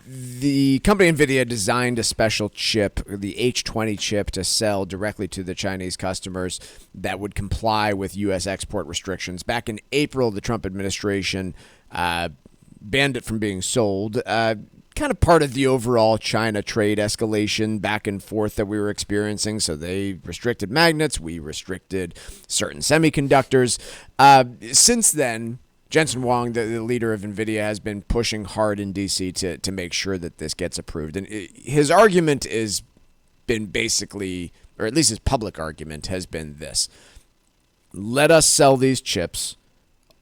The company Nvidia designed a special chip, the H20 chip, to sell directly to the Chinese customers that would comply with U.S. export restrictions. Back in April, the Trump administration banned it from being sold. Kind of part of the overall China trade escalation back and forth that we were experiencing. So they restricted magnets. We restricted certain semiconductors. Since then, Jensen Huang, the leader of Nvidia, has been pushing hard in D.C. to make sure that this gets approved. And his argument has been basically, or at least his public argument has been this: let us sell these chips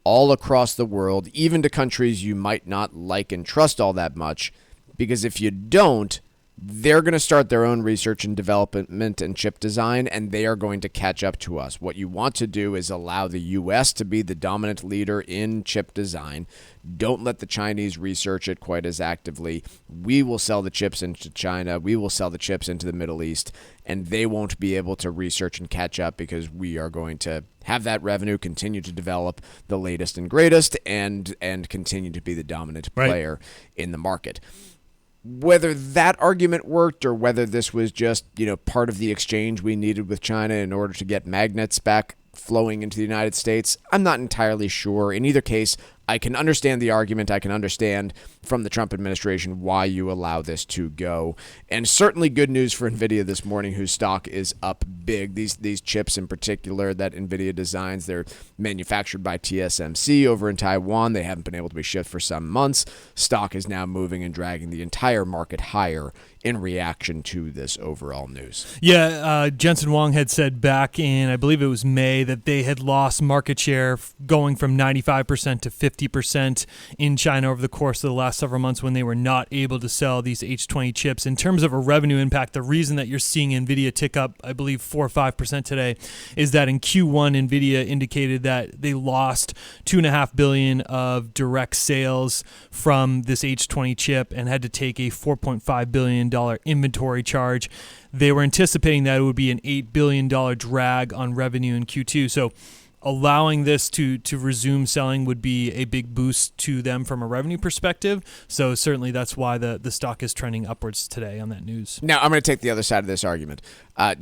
all across the world, even to countries you might not like and trust all that much, because if you don't, they're going to start their own research and development and chip design, and they are going to catch up to us. What you want to do is allow the U.S. to be the dominant leader in chip design. Don't let the Chinese research it quite as actively. We will sell the chips into China. We will sell the chips into the Middle East, and they won't be able to research and catch up because we are going to have that revenue, continue to develop the latest and greatest, and continue to be the dominant player in the market. Whether that argument worked or whether this was just, part of the exchange we needed with China in order to get magnets back flowing into the United States, I'm not entirely sure. In either case, I can understand the argument. I can understand from the Trump administration why you allow this to go. And certainly good news for Nvidia this morning, whose stock is up big. These chips in particular that Nvidia designs, they're manufactured by TSMC over in Taiwan. They haven't been able to be shipped for some months. Stock is now moving and dragging the entire market higher in reaction to this overall news. Yeah, Jensen Huang had said back in, I believe it was May, that they had lost market share going from 95% to 50% in China over the course of the last several months when they were not able to sell these H20 chips. In terms of a revenue impact, the reason that you're seeing Nvidia tick up, I believe, 4 or 5% today is that in Q1, Nvidia indicated that they lost $2.5 billion of direct sales from this H20 chip and had to take a $4.5 billion inventory charge. They were anticipating that it would be an $8 billion drag on revenue in Q2. So allowing this to resume selling would be a big boost to them from a revenue perspective. So certainly that's why the stock is trending upwards today on that news. Now, I'm going to take the other side of this argument.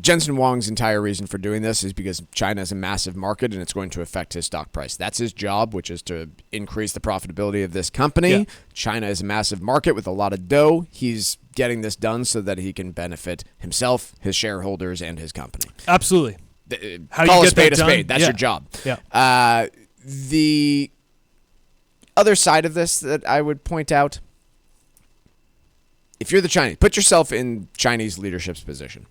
Jensen Huang's entire reason for doing this is because China is a massive market and it's going to affect his stock price. That's his job, which is to increase the profitability of this company. Yeah. China is a massive market with a lot of dough. He's getting this done so that he can benefit himself, his shareholders, and his company. Absolutely. How call a spade a spade. That's your job. Yeah. The other side of this that I would point out, if you're the Chinese, put yourself in Chinese leadership's position.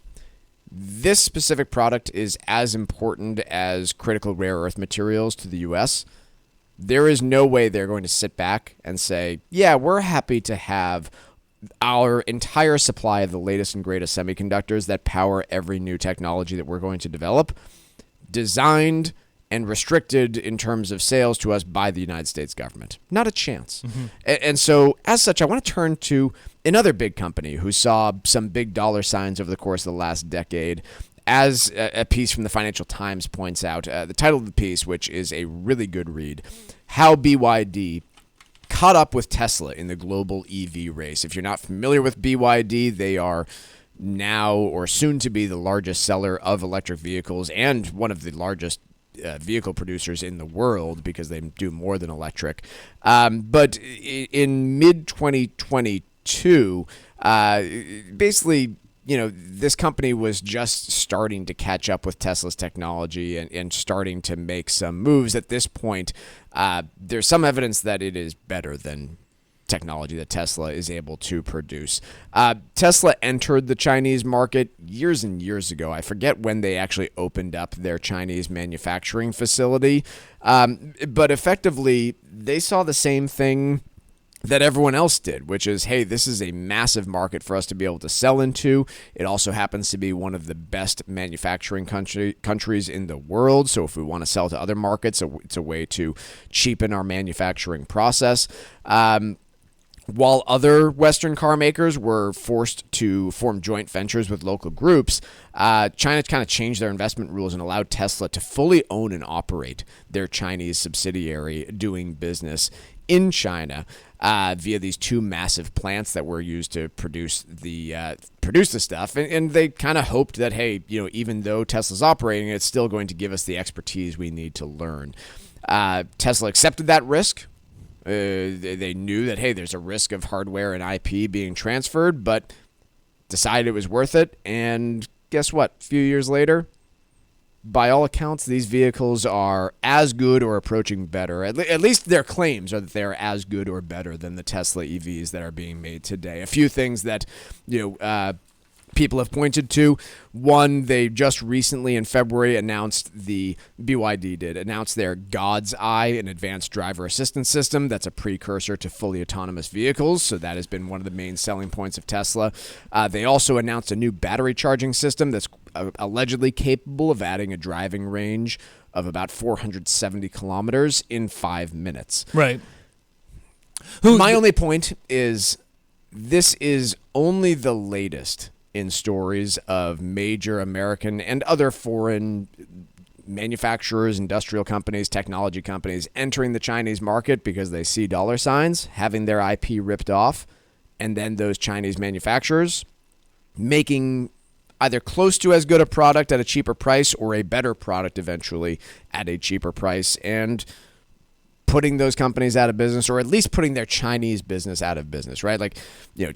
This specific product is as important as critical rare earth materials to the U.S. There is no way they're going to sit back and say, yeah, we're happy to have our entire supply of the latest and greatest semiconductors that power every new technology that we're going to develop, designed and restricted in terms of sales to us by the United States government. Not a chance. Mm-hmm. And so, as such, I want to turn to another big company who saw some big dollar signs over the course of the last decade. As a piece from the Financial Times points out, the title of the piece, which is a really good read, How BYD Caught Up with Tesla in the Global EV Race. If you're not familiar with BYD, they are now or soon to be the largest seller of electric vehicles and one of the largest vehicle producers in the world because they do more than electric. But in mid-2022, basically, this company was just starting to catch up with Tesla's technology and starting to make some moves. At this point, there's some evidence that it is better than technology that Tesla is able to produce. Tesla entered the Chinese market years and years ago. I forget when they actually opened up their Chinese manufacturing facility. But effectively, they saw the same thing that everyone else did, which is, hey, this is a massive market for us to be able to sell into. It also happens to be one of the best manufacturing countries in the world. So if we want to sell to other markets, it's a way to cheapen our manufacturing process. While other Western car makers were forced to form joint ventures with local groups, China kind of changed their investment rules and allowed Tesla to fully own and operate their Chinese subsidiary doing business in China via these two massive plants that were used to produce the stuff. And they kind of hoped that, hey, even though Tesla's operating, it's still going to give us the expertise we need to learn. Tesla accepted that risk. They knew that, hey, there's a risk of hardware and IP being transferred, but decided it was worth it. And guess what? A few years later, by all accounts, these vehicles are as good or approaching better. At least their claims are that they're as good or better than the Tesla EVs that are being made today. A few things that people have pointed to. One, they just recently in February announced announced their God's Eye, an advanced driver assistance system that's a precursor to fully autonomous vehicles. So that has been one of the main selling points of Tesla. They also announced a new battery charging system that's allegedly capable of adding a driving range of about 470 kilometers in 5 minutes. Right. My only point is this is only the latest in stories of major American and other foreign manufacturers, industrial companies, technology companies entering the Chinese market because they see dollar signs, having their IP ripped off, and then those Chinese manufacturers making either close to as good a product at a cheaper price or a better product eventually at a cheaper price, and putting those companies out of business, or at least putting their Chinese business out of business, right? Like,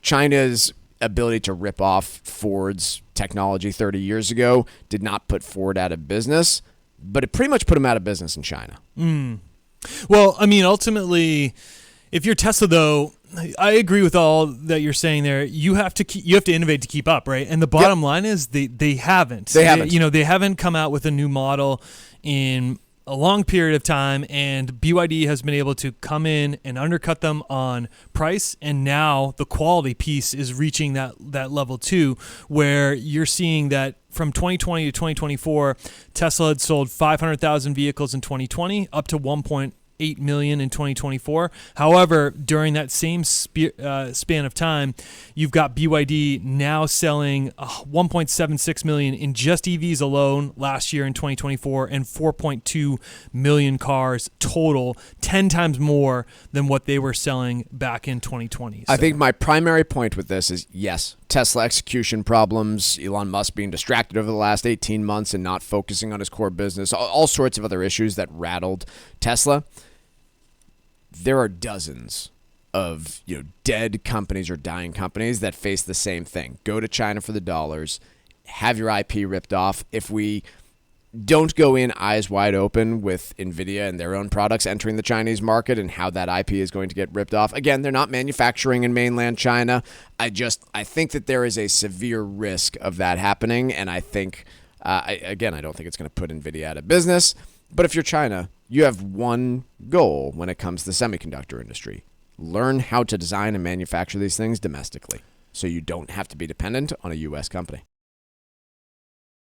China's ability to rip off Ford's technology 30 years ago did not put Ford out of business, but it pretty much put them out of business in China. Well, I mean, ultimately, if you're Tesla, though, I agree with all that you're saying there. You have to innovate to keep up, right? And the bottom line is they haven't. They haven't come out with a new model in a long period of time, and BYD has been able to come in and undercut them on price, and now the quality piece is reaching that level too, where you're seeing that from 2020 to 2024, Tesla had sold 500,000 vehicles in 2020, up to 1.8 million in 2024. However, during that same span of time, you've got BYD now selling 1.76 million in just EVs alone last year in 2024, and 4.2 million cars total, 10 times more than what they were selling back in 2020. I think my primary point with this is, yes, Tesla execution problems, Elon Musk being distracted over the last 18 months and not focusing on his core business, all sorts of other issues that rattled Tesla. There are dozens of dead companies or dying companies that face the same thing. Go to China for the dollars, have your IP ripped off. If we don't go in eyes wide open with Nvidia and their own products entering the Chinese market and how that IP is going to get ripped off, again, they're not manufacturing in mainland China. I think that there is a severe risk of that happening, and I think, I don't think it's going to put Nvidia out of business. But if you're China, you have one goal when it comes to the semiconductor industry. Learn how to design and manufacture these things domestically so you don't have to be dependent on a U.S. company.